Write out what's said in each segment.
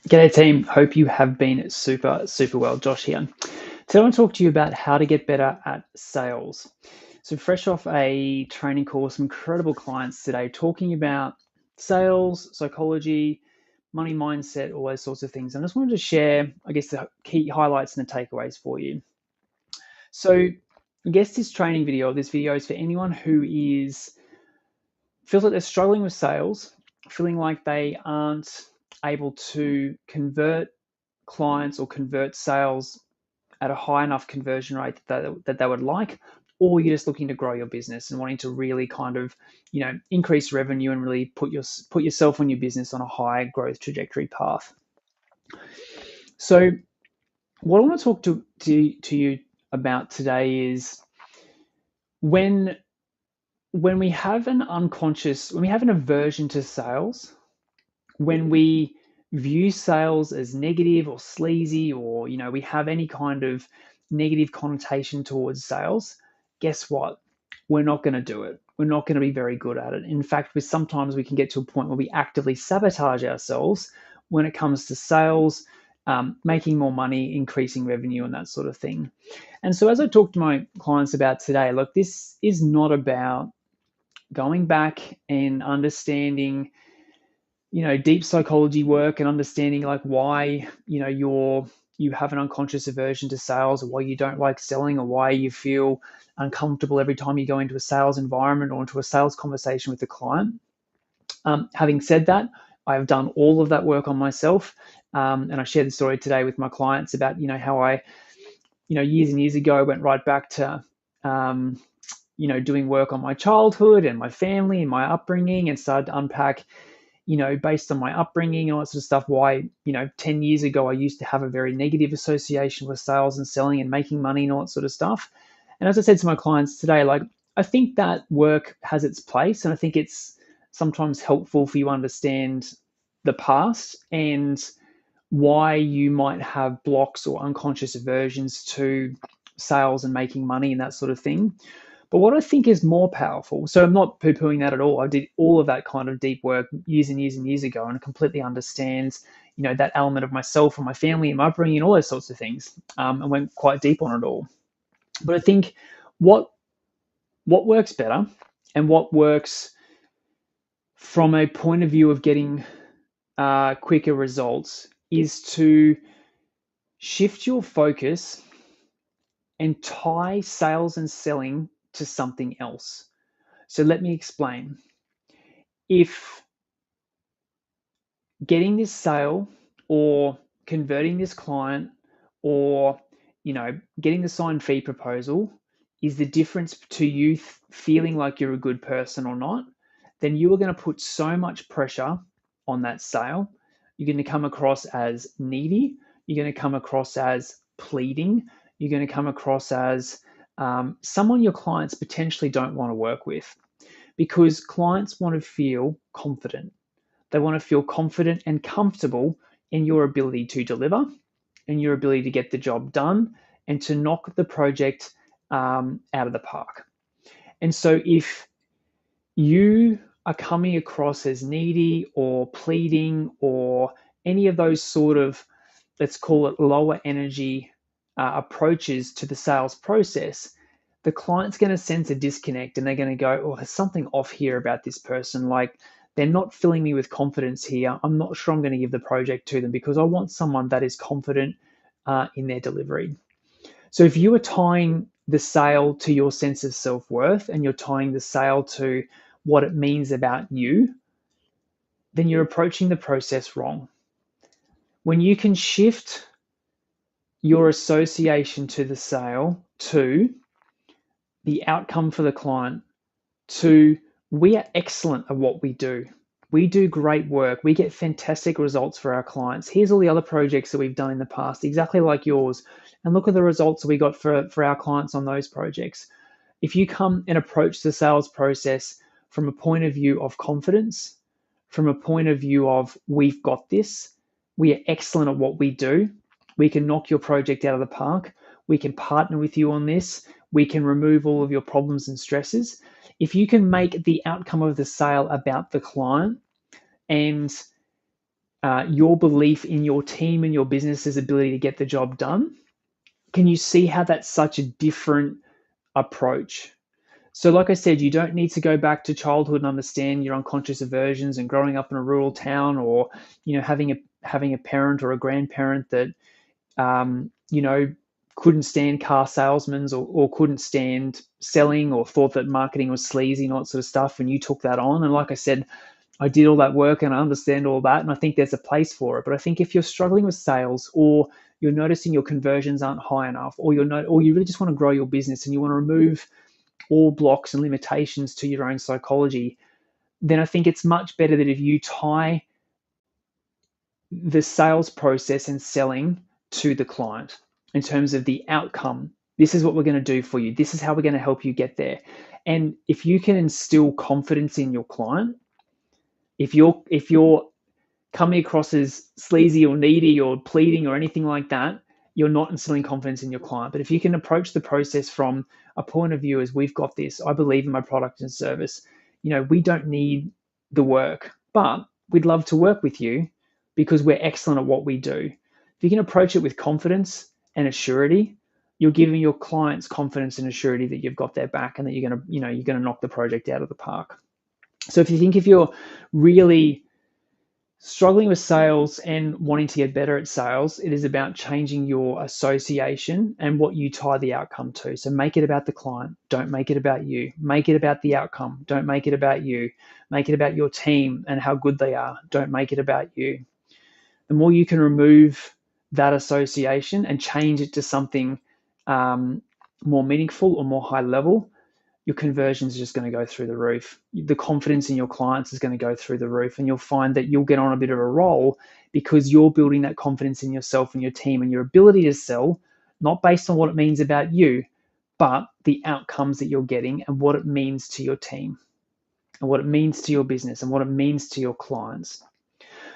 G'day team, hope you have been super well. Josh here. Today I want to talk to you about how to get better at sales. So fresh off a training course, some incredible clients today talking about sales, psychology, money mindset, all those sorts of things. And I just wanted to share, I guess, the key highlights and the takeaways for you. So I guess this video is for anyone who feels like they're struggling with sales, feeling like they aren't able to convert clients or convert sales at a high enough conversion rate that they would like, or you're just looking to grow your business and wanting to really kind of, increase revenue and really put yourself and your business on a high growth trajectory path. So what I want to talk to you about today is when we have when we have an aversion to sales, when we view sales as negative or sleazy, or we have any kind of negative connotation towards sales, guess what? We're not going to do it. We're not going to be very good at it. In fact, sometimes we can get to a point where we actively sabotage ourselves when it comes to sales, making more money, increasing revenue, and that sort of thing. And so, as I talk to my clients about today, look, this is not about going back and understanding deep psychology work and understanding like why you have an unconscious aversion to sales, or why you don't like selling, or why you feel uncomfortable every time you go into a sales environment or into a sales conversation with a client. Having said that, I've done all of that work on myself, and I shared the story today with my clients about how I years and years ago went right back to doing work on my childhood and my family and my upbringing, and started to unpack based on my upbringing and all that sort of stuff, why, 10 years ago, I used to have a very negative association with sales and selling and making money and all that sort of stuff. And as I said to my clients today, like, I think that work has its place. And I think it's sometimes helpful for you to understand the past and why you might have blocks or unconscious aversions to sales and making money and that sort of thing. But what I think is more powerful, so I'm not poo pooing that at all. I did all of that kind of deep work years and years and years ago, and completely understands, that element of myself and my family and my upbringing and all those sorts of things, and went quite deep on it all. But I think what works better, and what works from a point of view of getting quicker results, is to shift your focus and tie sales and selling to something else. So let me explain. If getting this sale, or converting this client, or getting the signed fee proposal is the difference to you feeling like you're a good person or not, then you are going to put so much pressure on that sale. You're going to come across as needy. You're going to come across as pleading. You're going to come across as someone your clients potentially don't want to work with, because clients want to feel confident. They want to feel confident and comfortable in your ability to deliver, and your ability to get the job done, and to knock the project out of the park. And so if you are coming across as needy or pleading, or any of those sort of, let's call it, lower energy approaches to the sales process, the client's going to sense a disconnect, and they're going to go, oh, there's something off here about this person. Like, they're not filling me with confidence here. I'm not sure I'm going to give the project to them, because I want someone that is confident in their delivery. So if you are tying the sale to your sense of self-worth, and you're tying the sale to what it means about you, then you're approaching the process wrong. When you can shift your association to the sale to the outcome for the client, to we are excellent at what we do. We do great work. We get fantastic results for our clients. Here's all the other projects that we've done in the past, exactly like yours. And look at the results that we got for our clients on those projects. If you come and approach the sales process from a point of view of confidence, from a point of view of we've got this, we are excellent at what we do, we can knock your project out of the park, we can partner with you on this, we can remove all of your problems and stresses. If you can make the outcome of the sale about the client, and your belief in your team and your business's ability to get the job done, can you see how that's such a different approach? So, like I said, you don't need to go back to childhood and understand your unconscious aversions and growing up in a rural town, or having a parent or a grandparent that you know, couldn't stand car salesmen, or couldn't stand selling, or thought that marketing was sleazy and all that sort of stuff. And you took that on. And like I said, I did all that work and I understand all that. And I think there's a place for it. But I think if you're struggling with sales, or you're noticing your conversions aren't high enough, or you really just want to grow your business and you want to remove all blocks and limitations to your own psychology, then I think it's much better that if you tie the sales process and selling to the client in terms of the outcome. This is what we're going to do for you. This is how we're going to help you get there. And if you can instill confidence in your client, if you're coming across as sleazy or needy or pleading or anything like that, you're not instilling confidence in your client. But if you can approach the process from a point of view as, we've got this, I believe in my product and service, we don't need the work, but we'd love to work with you because we're excellent at what we do. If you can approach it with confidence and assurity, you're giving your clients confidence and assurity that you've got their back and that you're going to knock the project out of the park. So if you're really struggling with sales and wanting to get better at sales, it is about changing your association and what you tie the outcome to. So make it about the client. Don't make it about you. Make it about the outcome. Don't make it about you. Make it about your team and how good they are. Don't make it about you. The more you can remove that association and change it to something more meaningful or more high level, your conversions are just going to go through the roof. The confidence in your clients is going to go through the roof, and you'll find that you'll get on a bit of a roll because you're building that confidence in yourself and your team and your ability to sell, not based on what it means about you, but the outcomes that you're getting and what it means to your team and what it means to your business and what it means to your clients.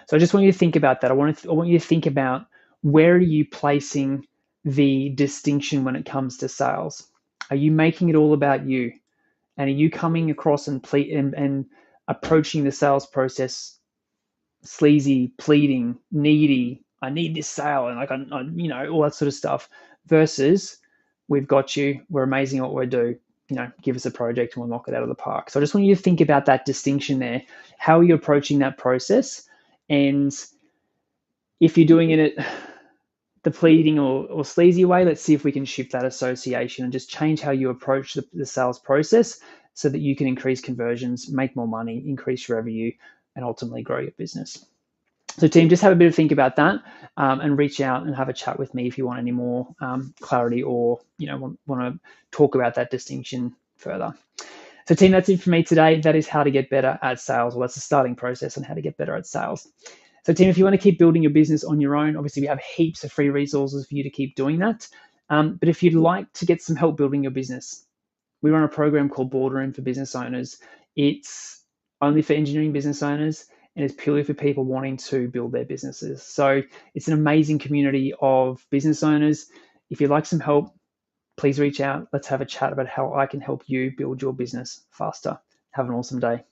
So I just want you to think about that. I want you to think about, where are you placing the distinction when it comes to sales? Are you making it all about you? And are you coming across and approaching the sales process sleazy, pleading, needy? I need this sale, and all that sort of stuff. Versus, we've got you. We're amazing at what we do. Give us a project and we'll knock it out of the park. So I just want you to think about that distinction there. How are you approaching that process? And if you're doing it the pleading or sleazy way, let's see if we can shift that association and just change how you approach the sales process so that you can increase conversions, make more money, increase revenue, and ultimately grow your business. So team, just have a bit of think about that, and reach out and have a chat with me if you want any more clarity, or want to talk about that distinction further. So team, that's it for me today. That is how to get better at sales. Well, that's the starting process on how to get better at sales. So team, if you want to keep building your business on your own, obviously we have heaps of free resources for you to keep doing that. But if you'd like to get some help building your business, we run a program called Boardroom for business owners. It's only for engineering business owners, and it's purely for people wanting to build their businesses. So it's an amazing community of business owners. If you'd like some help, please reach out. Let's have a chat about how I can help you build your business faster. Have an awesome day.